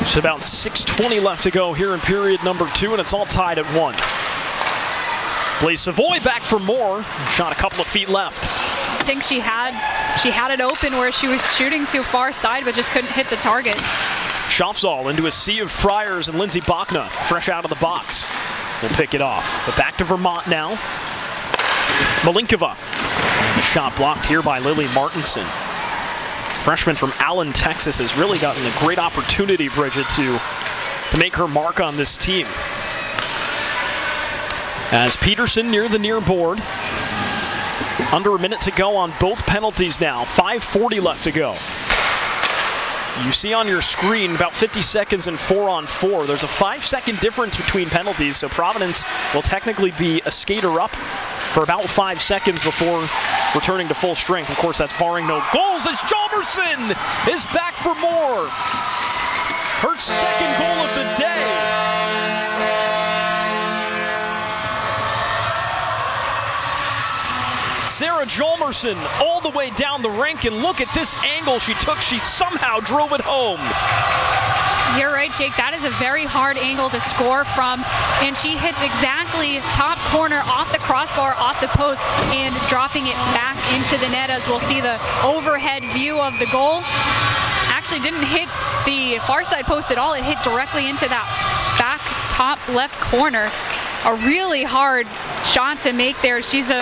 It's about 6:20 left to go here in period number 2, and it's all tied at 1. Blaise Savoy back for more. Shot a couple of feet left. I think she had it open where she was shooting to far side, but just couldn't hit the target. Schaafzahl into a sea of Friars, and Lindsey Bachna, fresh out of the box, will pick it off. But back to Vermont now. Malinkova. And a shot blocked here by Lily Martinson. Freshman from Allen, Texas, has really gotten a great opportunity, Bridget, to make her mark on this team. As Peterson near the near board. Under a minute to go on both penalties now. 5:40 left to go. You see on your screen about 50 seconds and 4-on-4. There's a 5-second difference between penalties, so Providence will technically be a skater up for about 5 seconds before returning to full strength. Of course, that's barring no goals, as Hjalmarsson is back for more. Her second goal of the day. Sarah Hjalmarsson all the way down the rink, and look at this angle she took. She somehow drove it home. You're right, Jake. That is a very hard angle to score from, and she hits exactly top corner off the crossbar, off the post, and dropping it back into the net, as we'll see the overhead view of the goal. Actually didn't hit the far side post at all. It hit directly into that back top left corner. A really hard shot to make there. She's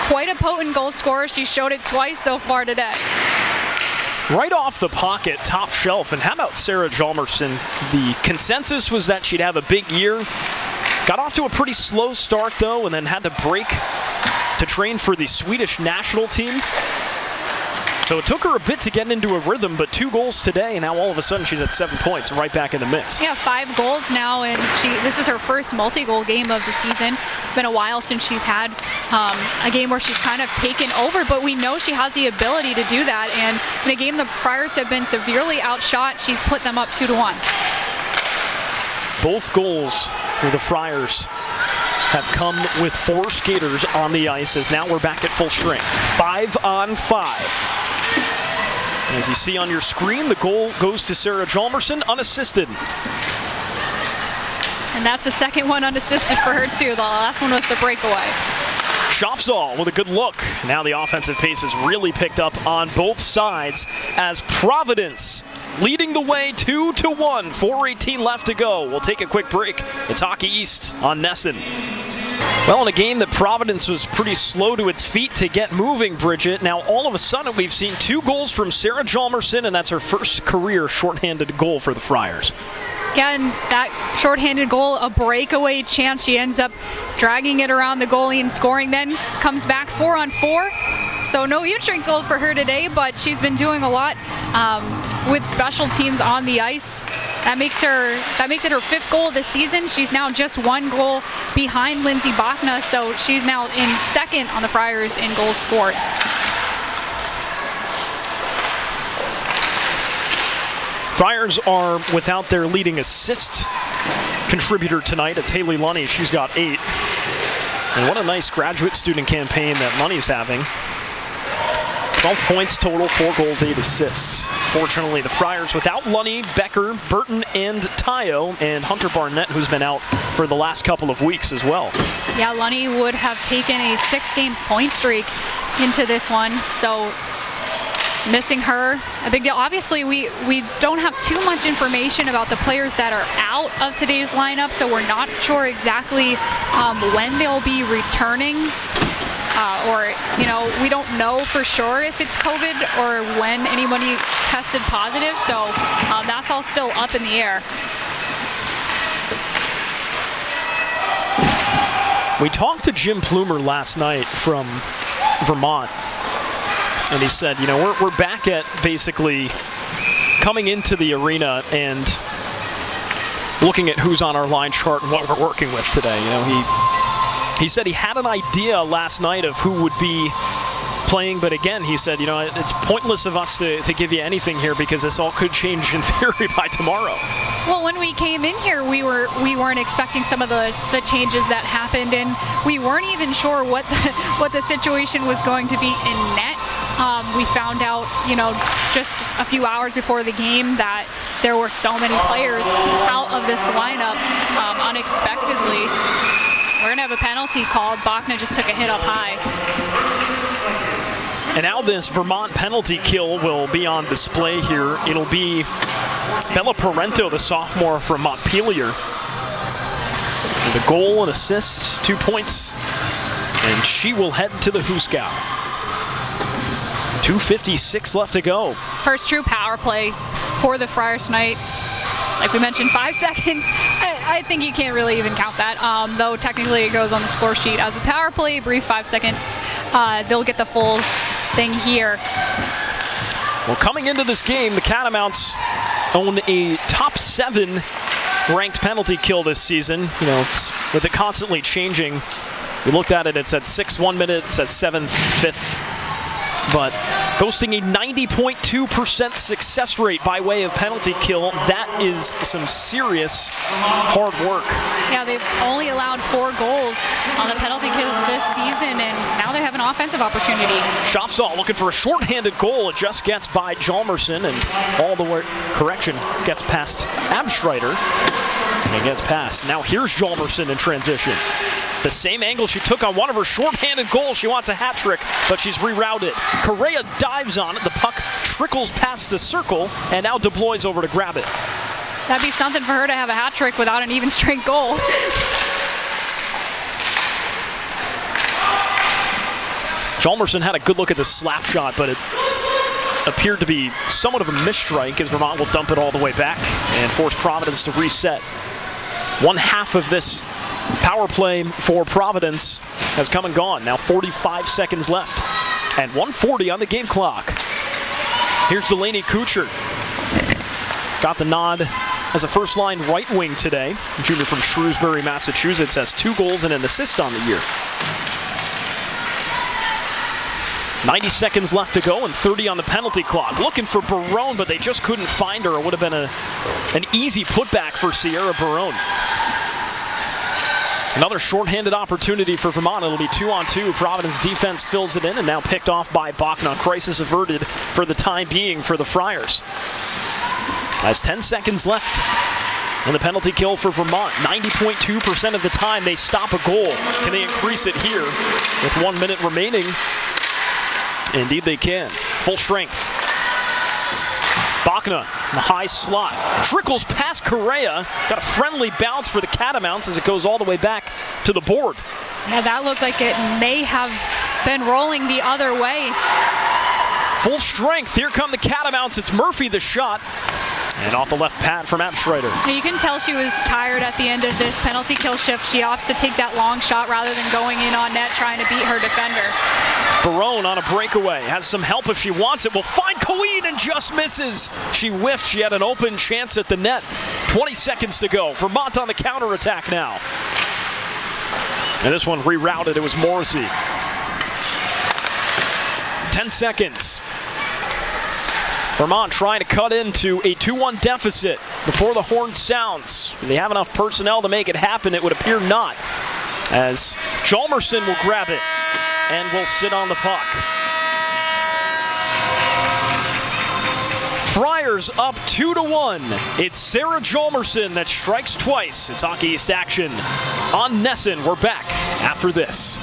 quite a potent goal scorer. She showed it twice so far today. Right off the pocket, top shelf. And how about Sarah Hjalmarsson? The consensus was that she'd have a big year. Got off to a pretty slow start, though, and then had to break to train for the Swedish national team. So it took her a bit to get into a rhythm, but 2 goals today, and now all of a sudden she's at 7 points, right back in the mix. Yeah, 5 goals now, and this is her first multi-goal game of the season. It's been a while since she's had a game where she's kind of taken over, but we know she has the ability to do that, and in a game the Friars have been severely outshot, she's put them up 2-1. Both goals for the Friars have come with 4 skaters on the ice, as now we're back at full strength. 5-on-5. As you see on your screen, the goal goes to Sarah Hjalmarsson, unassisted. And that's the second one unassisted for her, too. The last one was the breakaway. Schaafzahl with a good look. Now the offensive pace has really picked up on both sides, as Providence leading the way 2-1. 4:18 left to go. We'll take a quick break. It's Hockey East on NESN. Well, in a game that Providence was pretty slow to its feet to get moving, Bridget, now all of a sudden we've seen 2 goals from Sarah Hjalmarsson, and that's her first career shorthanded goal for the Friars. Yeah, and that shorthanded goal, a breakaway chance. She ends up dragging it around the goalie and scoring, then comes back 4-on-4. So no U-strength goal for her today, but she's been doing a lot with special teams on the ice. That makes it her 5th goal this season. She's now just 1 goal behind Lindsey Bachna, so she's now in 2nd on the Friars in goals scored. Friars are without their leading assist contributor tonight. It's Haley Lunny. She's got 8. And what a nice graduate student campaign that Lunny's having. 12 points total, 4 goals, 8 assists. Fortunately, the Friars without Lunny, Becker, Burton, and Tayo, and Hunter Barnett, who's been out for the last couple of weeks as well. Yeah, Lunny would have taken a 6-game point streak into this one, so missing her, a big deal. Obviously, we don't have too much information about the players that are out of today's lineup, so we're not sure exactly when they'll be returning. Or, we don't know for sure if it's COVID or when anybody tested positive, so that's all still up in the air. We talked to Jim Plumer last night from Vermont, and he said, we're back at basically coming into the arena and looking at who's on our line chart and what we're working with today. He said he had an idea last night of who would be playing, but again, he said, it's pointless of us to give you anything here because this all could change in theory by tomorrow. Well, when we came in here, we weren't expecting some of the changes that happened, and we weren't even sure what the situation was going to be in net. We found out, just a few hours before the game that there were so many players out of this lineup unexpectedly. We're going to have a penalty called. Bachna just took a hit up high. And now this Vermont penalty kill will be on display here. It'll be Bella Parento, the sophomore from Montpelier. With a goal and assist, 2 points, and she will head to the Hooskow. 2:56 left to go. First true power play for the Friars tonight. Like we mentioned, 5 seconds. I think you can't really even count that, though technically it goes on the score sheet as a power play, brief 5 seconds. They'll get the full thing here. Well, coming into this game, the Catamounts own a top 7 ranked penalty kill this season. You know, it's, with it constantly changing. We looked at it, it's at 6 1 minute, it's at 7 5th. But boasting a 90.2% success rate by way of penalty kill, that is some serious hard work. Yeah, they've only allowed 4 goals on the penalty kill this season, and now they have an offensive opportunity. Schaafsal looking for a shorthanded goal. It just gets by Jalmerson, and all the way, correction, gets past Abstreiter, and it gets past. Now here's Jalmerson in transition. The same angle she took on one of her shorthanded goals. She wants a hat trick, but she's rerouted. Correa dives on it. The puck trickles past the circle, and now DeBlois over to grab it. That'd be something for her to have a hat trick without an even strength goal. Jalmerson had a good look at the slap shot, but it appeared to be somewhat of a misstrike as Vermont will dump it all the way back and force Providence to reset. One half of this power play for Providence has come and gone. Now 45 seconds left and 1:40 on the game clock. Here's Delaney Kuchar. Got the nod as a first-line right wing today. Junior from Shrewsbury, Massachusetts, has 2 goals and an assist on the year. 90 seconds left to go and 30 on the penalty clock. Looking for Barone, but they just couldn't find her. It would have been an easy putback for Sierra Barone. Another shorthanded opportunity for Vermont. It'll be 2-on-2. Providence defense fills it in, and now picked off by Bachna. Crisis averted for the time being for the Friars. As 10 seconds left in the penalty kill for Vermont. 90.2% of the time they stop a goal. Can they increase it here with 1 minute remaining? Indeed they can. Full strength. Bachna, the high slot, trickles past Correa. Got a friendly bounce for the Catamounts as it goes all the way back to the board. Yeah, that looked like it may have been rolling the other way. Full strength. Here come the Catamounts. It's Murphy the shot. And off the left pad from Abstreiter. You can tell she was tired at the end of this penalty kill shift. She opts to take that long shot rather than going in on net trying to beat her defender. Barone on a breakaway. Has some help if she wants it. Will find Coeen and just misses. She whiffed. She had an open chance at the net. 20 seconds to go. Vermont on the counterattack now. And this one rerouted. It was Morrissey. 10 seconds. Vermont trying to cut into a 2-1 deficit before the horn sounds. Do they have enough personnel to make it happen? It would appear not, as Jalmerson will grab it and will sit on the puck. Friars up 2-1. It's Sarah Jalmerson that strikes twice. It's Hockey East action on NESN. We're back after this.